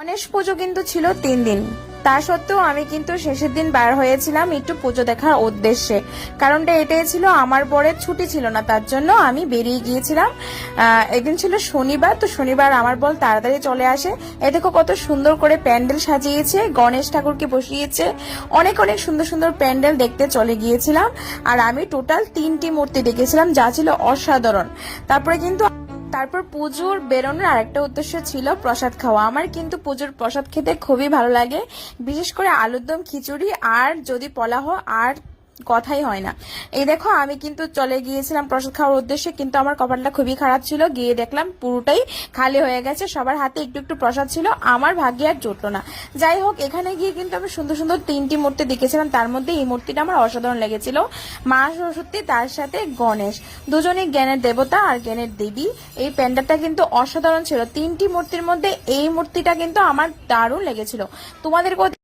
গণেশ পুজো কিন্তু ছিল 3 দিন। তা সত্ত্বেও আমি কিন্তু শেষের দিন বার হয়েছিলাম একটু পুজো দেখার উদ্দেশ্যে। কারণটা এটাই ছিল, আমার বরের ছুটি ছিল না, তার জন্য আমি বেরিয়ে গিয়েছিলাম। একদিন ছিল শনিবার, তো শনিবার আমার বর তাড়াতাড়ি চলে আসে। এ দেখো কত সুন্দর করে প্যান্ডেল সাজিয়েছে, গণেশ ঠাকুরকে বসিয়েছে, অনেক অনেক সুন্দর সুন্দর প্যান্ডেল দেখতে চলে গিয়েছিলাম। আর আমি টোটাল 3টি মূর্তি দেখেছিলাম, যা ছিল অসাধারণ। তারপর পুজোর বেরোনোর আরেকটা উদ্দেশ্য ছিল প্রসাদ খাওয়া। আমার কিন্তু পুজোর প্রসাদ খেতে খুবই ভালো লাগে, বিশেষ করে আলুর দম, খিচুড়ি আর যদি পোলাও আর কথাই হয় না। এই দেখো আমি কিন্তু চলে গিয়েছিলাম প্রসাদ খাওয়ার উদ্দেশ্যে, কিন্তু আমার কপালটা খুবই খারাপ ছিল, গিয়ে দেখলাম পুরোটাই খালি হয়ে গেছে। সবার হাতে একটু একটু প্রসাদ ছিল, আমার ভাগ্যে আর জুটলো না। যাই হোক, এখানে গিয়ে কিন্তু আমি সুন্দর সুন্দর 3টি মূর্তি দেখেছিলাম, তার মধ্যে এই মূর্তিটা আমার অসাধারণ লেগেছিল। মা সরস্বতী, তার সাথে গণেশ, দুজনেই জ্ঞানের দেবতা আর জ্ঞানের দেবী। এই প্যান্ডেলটা কিন্তু অসাধারণ ছিল। 3টি মূর্তির মধ্যে এই মূর্তিটা কিন্তু আমার দারুণ লেগেছিল। তোমাদের